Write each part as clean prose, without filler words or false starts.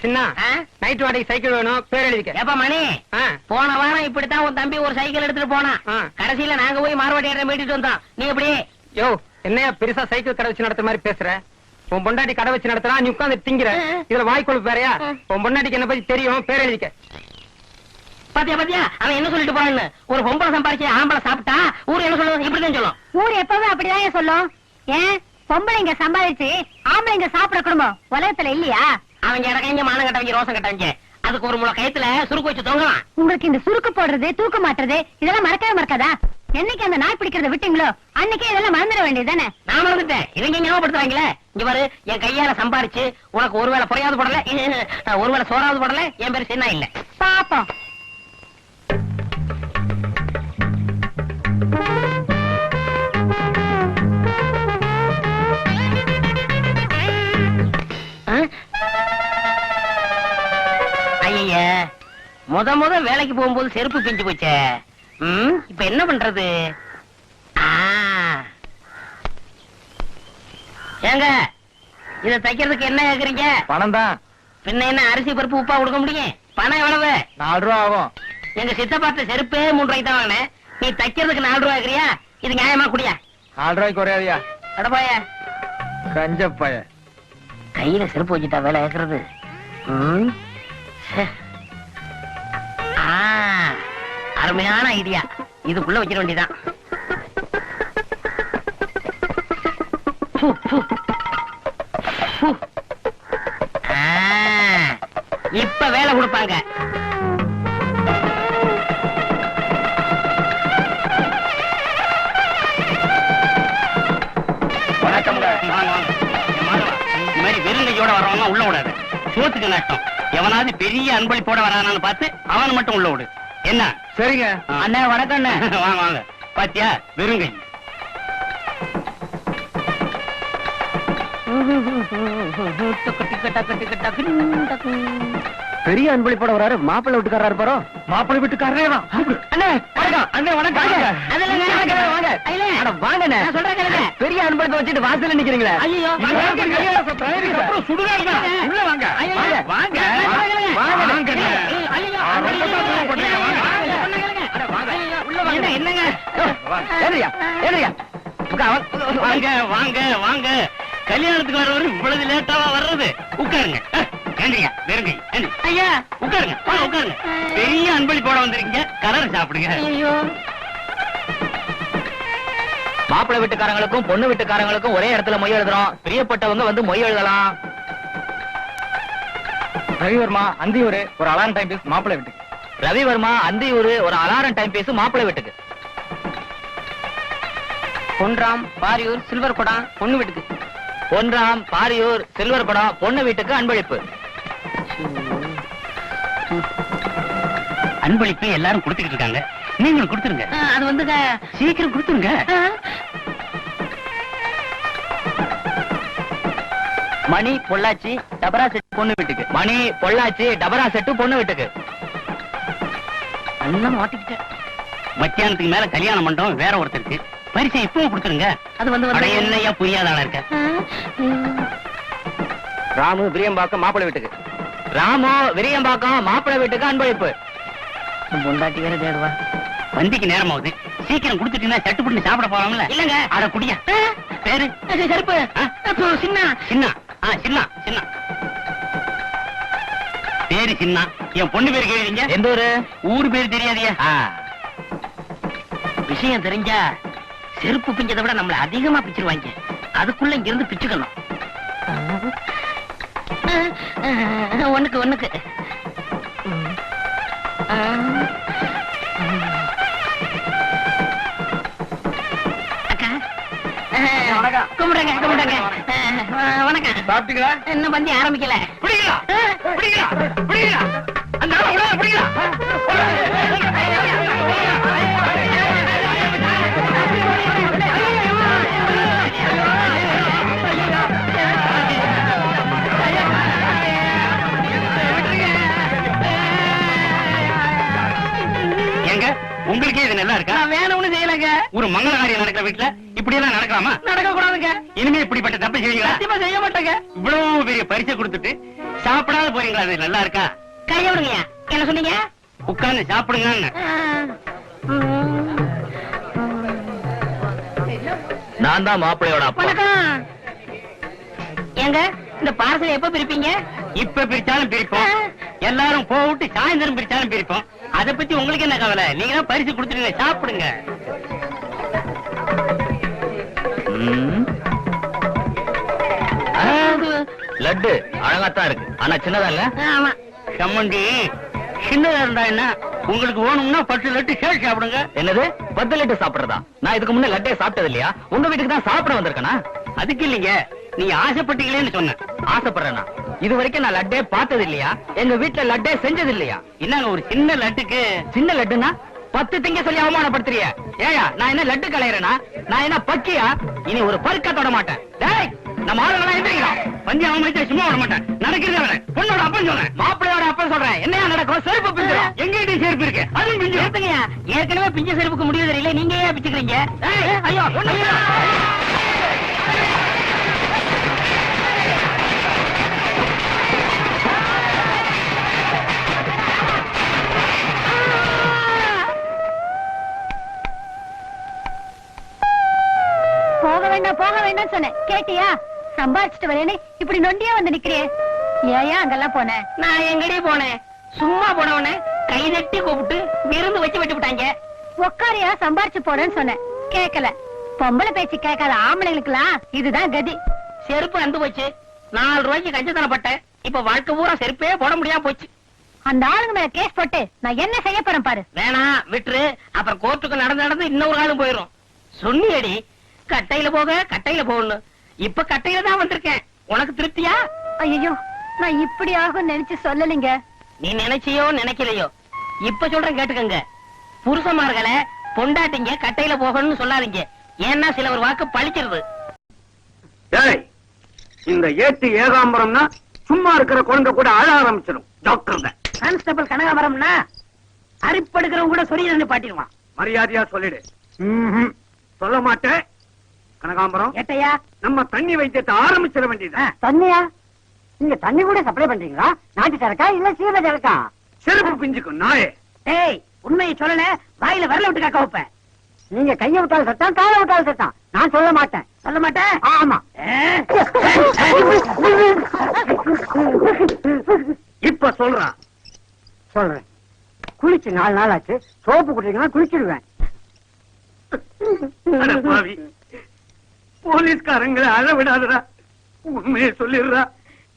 சின்ன நைட் வாடகை சைக்கிள் வேணும், பேர் எழுதிக்க. ஏப்பா மணி, போன வாரம் இப்படித்தான் உன் தம்பி ஒரு சைக்கிள் எடுத்துட்டு போனான். கடைசியில நாங்க போய் மார்வாடியார மீட்டிட்டு வந்தோம். நீ எப்படி? யோ, என்னையா பெருசா சைக்கிள் கடை வச்சு நடத்துற மாதிரி பேசுற? உன் பொண்டாட்டி கடை வச்சு நடத்துறா, நீ உட்காந்து திங்கிற. இதுல வாய்க்கொழுப்பு வேறையா? உன் பொண்டாட்டிக்கு என்ன பத்தி தெரியும், பேர் எழுதிக்க. பாத்தியா பாத்தியா, அவன் என்ன சொல்லிட்டு போறான்னு. ஒரு பொம்பளை சம்பாரிச்சு ஆம்பளை சாப்பிட்டா ஊர் என்ன சொல்லுவோம்? இப்படிதான் சொல்லும். ஊர் எப்பவும் அப்படிதான் சொல்லும். ஏன் பொம்பளைங்க சம்பாதிச்சு ஆம்பளைங்க சாப்பிட குடும்பம் உலகத்துல இல்லையா? அவங்க இடக்கங்க மானம் கட்டவங்க, ரோசம் கட்டவங்க. அதுக்கு ஒரு முளை கயத்துல சுருக்கு வச்சு தொங்கலாம். உங்களுக்கு இந்த சுருக்கு போடுறது, தூக்க மாட்டுறது இதெல்லாம் மறக்கவே மறக்காதா? என்னைக்கு அந்த நாய் பிடிக்கிறத விட்டீங்களோ அன்னைக்கே இதெல்லாம் மறந்துட வேண்டியதுதானே? நான் மறந்துட்டேன். இவங்க ஞாபகப்படுத்துறாங்களே. இங்க பாரு, என் கையால சம்பாரிச்சு உனக்கு ஒருவேளை பொறையாவது படல, ஒருவேளை சோறாவது படல. என் பேரு சின்ன இல்ல. பாப்போம். ஐய, முத வேலைக்கு போகும்போது செருப்பு பிஞ்சு போச்சே. இப்ப என்ன பண்றது? ஏங்க, இத தைக்கிறதுக்கு என்ன கேக்குறீங்க? பணம் தான். பின்ன என்ன அரிசி பருப்பு உப்பா கொடுக்க முடியும்? பணம் எவ்வளவு? 4 ரூபா ஆகும். எங்க சித்தப்பாட்ட செருப்பே 3 ரூபாய்க்கு தான் வாங்கினேன். நீ தைக்கிறதுக்கு 4 ரூபாய் கேக்குறியா? இது நியாயமா? குடியா. 4 ரூபாய்க்கு குறையாதியா? அடப்பாய கஞ்சப்பாய. கையில செருப்பு வச்சுட்டா வேலை கேக்குறது. அருமையான ஐடியா. இதுக்குள்ள வச்சிட வேண்டியதான். இப்ப வேலை கொடுப்பாங்க. இந்த மாதிரி வெறுங்கையோட வரவங்க உள்ள விடாது. சோத்துக்கு நஷ்டம். எவனாவது பெரிய அன்பளிப்போட வரானான்னு பார்த்து அவன் மட்டும் உள்ள விடு. என்ன? சரிங்க அண்ணே. வணக்கம் அண்ணே. வாங்க வாங்க. பாத்தியா, வெறுங்கை. பெரிய அன்பளிப்போட வராரு. மாப்பிள்ளை வீட்டுக்காரா இருப்பாரோ? மாப்பிள்ளை வீட்டுக்காரரே தான். அண்ணே வணக்கம். அண்ணே வணக்கம். வாங்க. சொல்றேன், பெரிய அன்பளிப்பை வச்சுட்டு வாசல்ல நிக்கிறீங்களே. ஐயோ, உள்ள வாங்க. வாங்க என்னங்க? வாங்க வாங்க வாங்க. கல்யாணத்துக்கு வரவரு இவ்வளவு லேட்டாவா வர்றது? உட்காருங்க. ஐயா உட்காருங்க, உட்காருங்க. பெரிய அன்பளிப்போட வந்திருக்கீங்க, கலர் சாப்பிடுங்க. மாப்பிள்ளை வீட்டுக்காரங்களுக்கும் பொண்ணு வீட்டுக்காரங்களுக்கும் ஒரே இடத்துல மொய் எழுதுறோம். பிரியப்பட்டவங்க வந்து மொய் எழுதலாம். ரவிவர்மா அந்தியூர் ஒரு அலாரம் டைம் பீஸ் மாப்பிள்ளை வீட்டுக்கு. ரவிவர்மா அந்தியூர் ஒரு அலாரம் டைம் பீஸ் மாப்பிள்ளை வீட்டுக்கு. பொன்ராம் பாரியூர் சில்வர் குடம் பொண்ணு வீட்டுக்கு. பொன்ராம் பாரியூர் சில்வர் குடம் பொண்ணு வீட்டுக்கு அன்பளிப்பு. அன்பளிப்பு எல்லாரும் கொடுத்துக்கிட்டு இருக்காங்க, நீங்களும் கொடுத்துருங்க. அது வந்து சீக்கிரம் கொடுத்துருங்க. மணி பொள்ளாச்சி டபரா செட்டு பொண்ணு வீட்டுக்கு. மணி பொள்ளாச்சி டபரா செட்டு பொண்ணு வீட்டுக்கு. அண்ணன் மாட்டிக்கிட்ட. மத்தியானத்துக்கு மேல கல்யாண மண்டபம் வேற ஒருத்தருக்கு. பரிசை இப்பவும் கொடுத்துருங்க. அது வந்து என்னையா புரியாத ஆளா இருக்க. ராமு விரியம்பாக்கம் மாப்பிள்ளை வீட்டுக்கு. ராமு விரியம்பாக்கம் மாப்பிள்ளை வீட்டுக்கு அன்பளிப்பு. பொண்டாட்டி வேற தேடுவா. வந்திக்கு நேரம் ஆகுது, சீக்கிரம் கொடுத்துட்டீங்கன்னா சட்டு புட்டு சாப்பிட போறாங்கல்ல. இல்லங்க, அட குடியா. பேரு செருப்பு சின்ன சின்ன சின்ன சின்ன பேரு சின்ன. என் பொண்ணு பேரு கேளுங்க. எந்த ஊரு? ஊரு பேரு தெரியாதியா? விஷயம் தெரிஞ்சா செருப்பு பிஞ்சதை விட நம்மள அதிகமா பிச்சிருவாங்க. அதுக்குள்ள இங்க இருந்து பிச்சுக்கணும். ஒண்ணுக்கு ஒண்ணுக்கு. அக்கா கும்பிடுங்க கும்பிடுங்க. வணக்கம். சாப்பிட்டீங்களா? இன்னும் பந்தி ஆரம்பிக்கல. உங்களுக்கே இது நல்லா இருக்கா? வேணும்னு செய்யலங்க. ஒரு மங்கள காரியம் நடக்கிற வீட்டுல இப்படி எல்லாம் நடக்கலாமா? நடக்க கூடாதுங்க. இனிமே இப்படிப்பட்ட தப்பு செய்வீங்களா? கண்டிப்பா செய்ய மாட்டேங்க. இவ்வளவு பெரிய பரிசை கொடுத்துட்டு சாப்பிடாத போறீங்களா? அது நல்லா இருக்கா? கைய விடுங்கயா. என்ன சொன்னீங்க? உட்கார்ந்து சாப்பிடுங்க. நான் தான் மாப்பிள்ளையோட அப்பா. வணக்கம். ஏங்க இந்த பார்சல் எப்ப பிரிப்பீங்க? இப்ப பிரிச்சாலும் பிரிப்போம், எல்லாரும் போட்டு சாயந்தரம் பிரிச்சாலும் பிரிப்போம். அத பத்தி உங்களுக்கு என்ன கவலை? நீங்க தான் பரிசு கொடுத்துருங்க, சாப்பிடுங்க. ம். லட்டு அழகாத்தான் இருக்கு, ஆனா சின்னதா இல்ல. ஆமா. சம்மந்தி சின்னதா இருந்தா என்ன? உங்களுக்கு வேணும்னா 10 லட்டு சேர்த்து சாப்பிடுங்க. என்னது 10 லட்டு சாப்பிடுறதா? நான் இதுக்கு முன்ன லட்டே சாப்பிட்டது இல்லையா? உங்க வீட்டுக்கு தான் சாப்பிட வந்திருக்கனா? அதுக்கு இல்லைங்க, நீங்க ஆசைப்பட்டீங்களேன்னு சொன்னேன். ஆசைப்படுறேனா? இது வரைக்கும் நான் லட்டே பார்த்தது இல்லையா? எங்க வீட்டுல லட்டே செஞ்சது இல்லையா? என்னங்க ஒரு சின்ன லட்டுக்கு? சின்ன லட்டுனா 10 திங்க சொல்லி அவமானப்படுத்துறிய? ஏயா நான் என்ன லட்டு கலையறேனா? நான் என்ன பக்கியா? இனி ஒரு பருக்க தொட மாட்டேன். டேய் நம்ம ஆளுங்களா எந்திரிக்கலாம். பஞ்சு அவன் சும்மா விட மாட்டேன். நடக்கிறத விட பொண்ணோட அப்பன் சொல்றேன், மாப்பிள்ளையோட அப்பன் சொல்றேன். என்னையா நடக்கும்? செருப்பு பிஞ்சிரும். எங்கிட்ட செருப்பு இருக்கு, அதுவும் பிஞ்சு. எடுத்துங்கயா. ஏற்கனவே பிஞ்ச செருப்புக்கு முடிவு தெரியல, நீங்க ஏன் பிச்சுக்கிறீங்க? ஐயோ ஐயோ. போக வேண்டாம் சொன்னேன், கேட்டியா? சம்பாதிச்சுட்டு வரேன்னு இப்படி நொண்டியா வந்து நிக்கிறியே. ஏயா அங்கெல்லாம் போனேன்? நான் எங்கடி போனேன்? சும்மா போனவன கை தட்டி கூப்பிட்டு விருந்து வச்சு விட்டாங்க. உக்காரியா, சம்பாரிச்சு போறேன்னு சொன்னேன், கேட்கல. பொம்பளை பேச்சு கேட்காத ஆம்பளைங்களுக்குலாம் இதுதான் கதி. செருப்பு அந்து போச்சு, 4 ரூபாய்க்கு கஞ்சத்தனப்பட்டேன். இப்ப வாழ்க்கை பூரா செருப்பே போட முடியாம போச்சு. அந்த ஆளுங்க மேல கேஸ் போட்டு நான் என்ன செய்ய போறேன் பாரு. வேணாம் விட்டுரு, அப்புறம் கோர்ட்டுக்கு நடந்து இன்னொரு ஆளும் போயிரும். சொன்னியடி கட்டையில போகணும். இப்ப கட்டையில தான் வந்திருக்கேன். உனக்கு திருப்தியா? ஐயோ நான் இப்படி ஆகும் நினைச்சு சொல்லலைங்க. நீ நினைச்சியோ நினைக்கலையோ, இப்ப சொல்றேன் கேட்டுக்கங்க. புருஷமார்களை பொண்டாட்டிங்க கட்டையில போகணும்னு சொல்லாதீங்க. ஏன்னா சில ஒரு வாக்கு பழிக்கிறது. இந்த ஏட்டு ஏகாம்பரம்னா சும்மா இருக்கிற குழந்தை கூட அழ ஆரம்பிச்சிடும். டாக்டர் தான் கான்ஸ்டபிள் கனகாபரம்னா அரிப்படுக்கிறவங்க கூட சொல்லி பாட்டிடுவான். மரியாதையா சொல்லிடு. சொல்ல மாட்டேன். கனகாம்பரம் ஏட்டையா, நம்ம தண்ணி வைத்தியத்தை ஆரம்பிச்சிட வேண்டியது. தண்ணியா? நீங்க தண்ணி கூட சப்ளை பண்றீங்களா? நாட்டு சரக்கா இல்ல சீரக சரக்கா? செருப்பு பிஞ்சுக்கும் நாயே. ஏய் உண்மையை சொல்லல, வாயில வரல விட்டு காக்க வைப்பேன். நீங்க கைய விட்டாலும் சத்தம், கால விட்டாலும் சத்தம். நான் சொல்ல மாட்டேன். சொல்ல மாட்டேன்? ஆமா. இப்ப சொல்றான். சொல்றேன். குளிச்சு 4 நாள் ஆச்சு. சோப்பு குடிச்சீங்கன்னா குளிச்சிடுவேன். அட பாவி, போலீஸ்காரங்களை அழ விடாதடா, உண்மையை சொல்லிடுறா.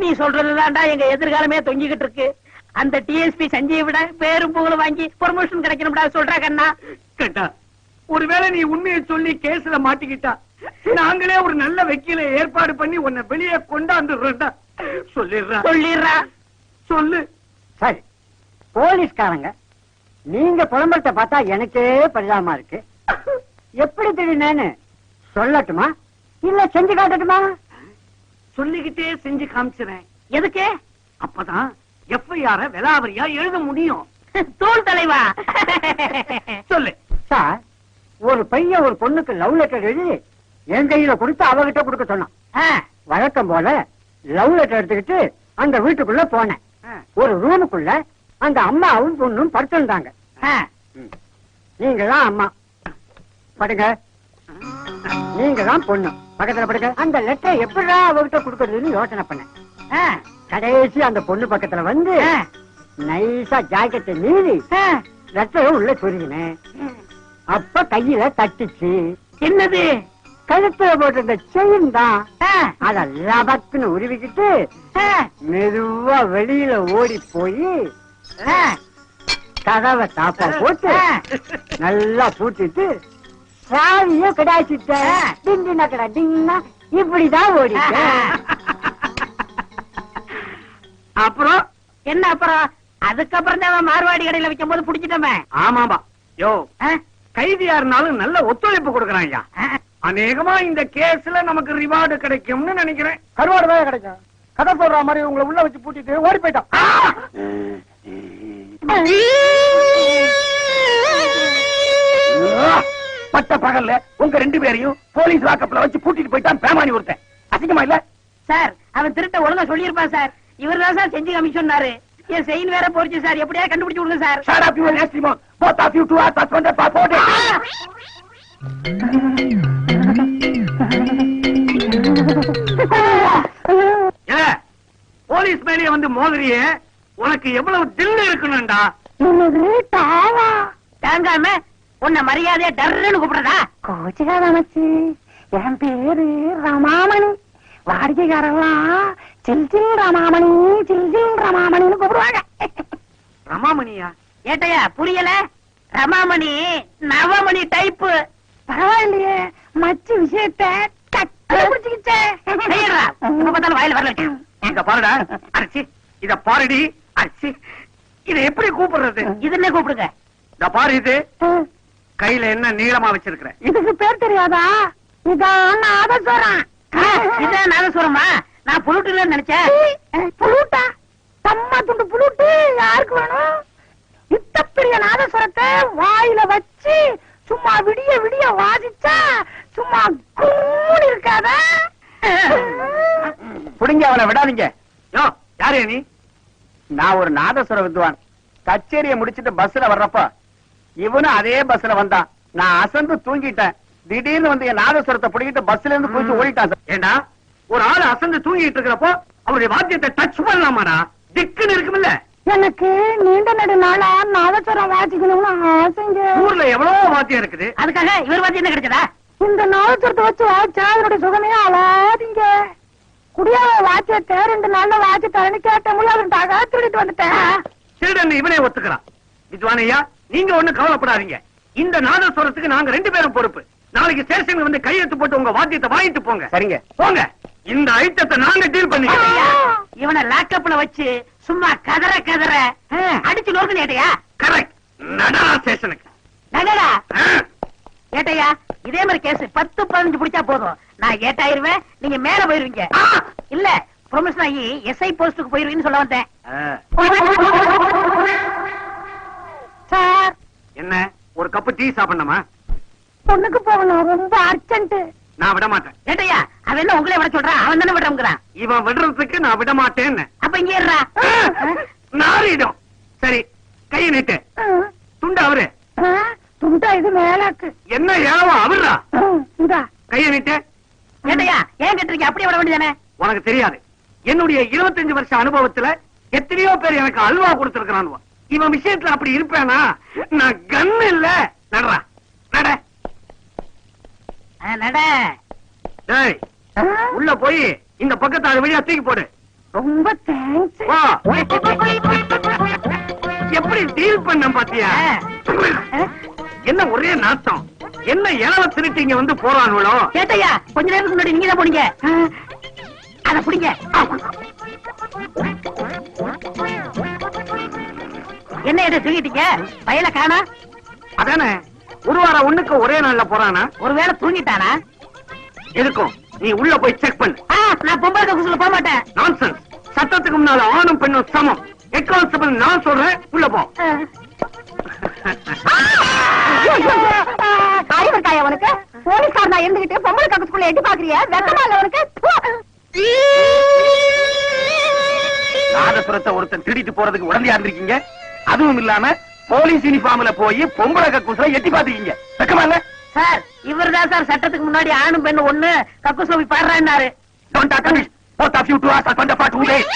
நீ சொல்றதுதான்டா எங்க எதிர்காலமே தொங்கிக்கிட்டு இருக்கு. அந்த டிஎஸ்பி சஞ்சய் விட பேரும் புகழும் வாங்கி ப்ரமோஷன் கிடைக்கணும்டா சொல்றா கண்ணா. கேட்டா ஒருவேளை நீ உண்மையை சொல்லி கேஸ்ல மாட்டிக்கிட்டா, நாங்களே ஒரு நல்ல வக்கீலை ஏற்பாடு பண்ணி உன்னை வெளியே கொண்டாந்துடுறா. சொல்லிடுறா. சொல்லு. சரி, போலீஸ்காரங்க நீங்க புலம்பரத்தை பார்த்தா எனக்கே பரிதாபமா இருக்கு. எப்படி தெரியுமேன்னு சொல்லட்டுமா இல்ல செஞ்சு காட்டட்டுமா? சொல்லிக்கிட்டே செஞ்சு காமிச்சுறேன். எதுக்கு? அப்பதான் எஃப்ஐஆர விலாவரியா எழுத முடியும். தோல் தலைவா. சொல்லு. சார், ஒரு பையன் ஒரு பொண்ணுக்கு லவ் லெட்டர் எழுதி என் கையில கொடுத்து அவகிட்ட கொடுக்க சொன்னான். வழக்கம் போல லவ் லெட்டர் எடுத்துக்கிட்டு அந்த வீட்டுக்குள்ள போனேன். ஒரு ரூமுக்குள்ள அந்த அம்மாவும் பொண்ணும் படுத்திருந்தாங்க. நீங்க தான் அம்மா, படுங்க. நீங்க தான் பொண்ணு, பக்கத்துல படுங்க. அந்த லெட்டர் எப்படிதான் அவகிட்ட கொடுக்கறதுன்னு யோசனை பண்ணேன். கடைசி அந்த பொண்ணு பக்கத்துல வந்து நைஸா ஜாக்கெட்டை மீறி லெட்டரை உள்ள சொருகினேன். அப்ப கையில தட்டுச்சு. என்னது? கழுத்துல போட்டிருந்த செயின் தான். அத லபக்குன்னு உருவிக்கிட்டு மெதுவா வெளியில ஓடி போய் கதவை தாப்பா போட்டு நல்லா பூட்டிட்டு சாவிய கடாச்சிட்டேன். டிங்கினா கடா டிங்கினா இப்படிதான் ஓடிட்டேன். அப்புறம் என்ன அப்புறம்? அதுக்கப்புறம் தான் மார்வாடி கடையில வைக்கும் போது புடிச்சிட்டோமே. ஆமாமா. யோ, கைதியா இருந்தாலும் நல்ல ஒத்துழைப்பு கொடுக்கறான் ஐயா. அநேகமா இந்த கேஸ்ல நமக்கு ரிவார்டு கிடைக்கும்னு நினைக்கிறேன். கருவாடு தான் கிடைக்கும். கதை சொல்ற மாதிரி உங்களை உள்ள வச்சு பூட்டிட்டு ஓடி போயிட்டான். பட்ட பகல்ல உங்க 2 பேரையும் போலீஸ் லாக்கப்ல வச்சு பூட்டிட்டு போயிட்டான் பேமானி ஒருத்தன். அசிங்கமா இல்ல சார்? அவன் திருட்ட ஒழுங்கா சொல்லியிருப்பான் சார். இவர்தான் சார் செஞ்சு கமிஷன்னாரு. என் செயின் வேற போச்சு சார், எப்படியா கண்டுபிடிச்சு விடுங்க sir. Shut up, you nasty mouth. Both of you two are suspended for 4 days. Police மேலேயே வந்து மோதிரியே, உனக்கு எவ்வளவு தில்லு இருக்கணும்டா. தாங்காம உன்னை மரியாதையா டர்ன்னு கூப்பிடுறதா? கோச்சுக்காத மச்சி, என் பேரு ரமாமணி. வாடிக்கைக்காரெல்லாம் சில்சில் ரமாமணி சில்சில் ரமாமணின்னு கூப்பிடுவாங்க. ரமாமணியா? ஏட்டையா புரியல? ரமாமணி நவமணி டைப்பு. பரவாயில்லையே, மச்சி விஷயத்தை கண்டுபிடிச்சுக்கிச்சே. வாயில வரல. இத பாருடா அரிசி, இத பாருடி அரிசி. இத எப்படி கூப்பிடுறது? இதுன்னு கூப்பிடுங்க. இத பாரு, இது கையில என்ன நீளமா வச்சிருக்கிற? இதுக்கு பேர் தெரியாதா? இதான் நாதஸ்வரம். இதான் நாதஸ்வரமா? நான் புளுட்டுல நினைச்சேன். புளூட்டா? தம்மா துண்டு புளூட்டு யாருக்கு வேணும்? இத்த பெரிய நாதஸ்வரத்தை வாயில வச்சு சும்மா விடிய விடிய வாசிச்சா சும்மா கூடி இருக்காதா? புடிங்க, அவனை விடாதீங்க. யோ, யாரே நீ? நான் ஒரு நாதஸ்வர வித்வான். கச்சேரியை முடிச்சிட்டு பஸ்ல வர்றப்ப இவனும் அதே பஸ்ல வந்தான். நான் அசந்து தூங்கிட்டேன். திடீர்னு வந்து என் நாதஸ்வரத்தை பிடிக்கிட்டு பஸ்ல இருந்து போயிட்டு ஓடிட்டான் சார். ஏண்டா, ஒரு ஆள் அசந்து தூங்கிட்டு இருக்கிறப்போ அவருடைய வாத்தியத்தை டச் பண்ணலாமாடா? திக்குன்னு இருக்குமில்ல. எனக்கு நீண்ட நெடு நாளா நாதஸ்வரம் வாசிக்கணும்னு ஆசைங்க. ஊர்ல எவ்வளவோ வாத்தியம் இருக்குது. அதுக்காக இவர் வாத்தி என்ன கிடைச்சதா? இந்த நாதஸ்வரத்தை வச்சு வாச்சா அதனுடைய சுகமே அலாதீங்க. குடியாவ வாத்தியத்தை 2 நாள்ல வாசி தரேன்னு கேட்ட முடியும். அவன்டாக திருடிட்டு வந்துட்டேன். திருடன் இவனே ஒத்துக்கிறான். வித்வானையா, நீங்க ஒண்ணு கவலைப்படாதீங்க. இந்த நாதஸ்வரத்துக்கு நாங்க 2 பேரும் பொறுப்பு. நாளைக்கு ஸ்டேஷன் வந்து கையெழுத்து போட்டு உங்க வாத்தியத்தை வாங்கிட்டு போங்க. சரிங்க. போங்க. இந்த ஐட்டத்தை நாங்க டீல் பண்ணிக்கிறோம். இவனை லாக்கப்ல வச்சு சும்மா கதற கதற அடிச்சு நோக்கு. ஏட்டையா கரெக்ட். நடா ஸ்டேஷனுக்கு. நகரா ஏட்டையா, இதே மாதிரி கேஸ் 10-15 பிடிச்சா போதும். நான் ஏட்டாயிருவேன், நீங்க மேல போயிருவீங்க. இல்ல, ப்ரொமோஷன் ஆகி எஸ்ஐ போஸ்டுக்கு போயிருவீங்கன்னு சொல்ல வந்தேன். சார், என்ன, ஒரு கப்பு டீ சாப்பிடணுமா? பொண்ணுக்கு போகணும், ரொம்ப அர்ஜென்ட். நான் விட மாட்டேன். ஏட்டையா, அவன் என்ன உங்களே விட சொல்றான்? அவன் தானே விடுறான். இவன் விடுறதுக்கு நான் விட மாட்டேன்னு. அப்ப இங்க ஏறா. நாரிடும். சரி, கையை நீட்டு. துண்டு அவரு. துண்டா இது மேலாக்கு. என்ன ஏவா அவர்ரா? இதா கையை நீட்டு. ஏட்டையா, ஏன் கேட்டிருக்கீங்க? அப்படியே விட வேண்டியதானே? உனக்கு தெரியாது, என்னுடைய 25 வருஷ அனுபவத்துல எத்தனையோ பேர் எனக்கு அல்வா கொடுத்திருக்கிறான். இவன் விஷயத்துல அப்படி இருப்பேனா? நான் கண்ணு இல்ல. நடரா, நட. நட. டேய், உள்ள போய் இந்த பக்கத்தாடு வழியா தூக்கி போடு. ரொம்ப தேங்க்ஸ். வா. எப்படி டீல் பண்ண பாத்தியா? என்ன ஒரே நாட்டம். என்ன இளவ திருட்டிங்க வந்து போறானுங்களோ? ஏட்டையா, கொஞ்ச நேரத்துக்கு முன்னாடி நீங்க தான் போனீங்க. அத புடிங்க. என்ன இதை தூங்கிட்டீங்க? பையல காணா? அதானே, ஒரு வாரம் ஒண்ணுக்கு ஒரே நாள்ல போறானா? ஒருவேளை தூங்கிட்டானா? எதுக்கும் நீ உள்ள போய் செக் பண்ணு. நான் பொம்பளை கக்கூசுல போக மாட்டேன். நான்சென்ஸ். சட்டத்துக்கு முன்னால ஆணும் பெண்ணும் சமம். எக்கான்ஸ்டபிள் நான் சொல்றேன், உள்ள போ. அறிவுக்காய உனக்கு? போலீஸ்காரன் நான் இருந்துகிட்டு பொம்பளை கக்கூசுக்குள்ள எட்டி பாக்குறியா? வெக்கமா இல்ல உனக்கு? நாதஸ்வரத்தை ஒருத்தன் திருடிட்டு போறதுக்கு உடனே இருந்திருக்கீங்க. அதுவும் இல்லாம போலீஸ் யூனிஃபார்ம்ல போய் பொம்பளை கக்கூசுல எட்டி பாத்துக்கீங்க. வெக்கமா இல்ல? சார், இவர்தான் சார் சட்டத்துக்கு முன்னாடி ஆணும் பெண்ணு ஒண்ணு கக்கூசுல போய் பாடுறாரு. Don't talk to me. Both of you two are suspended for 2 days.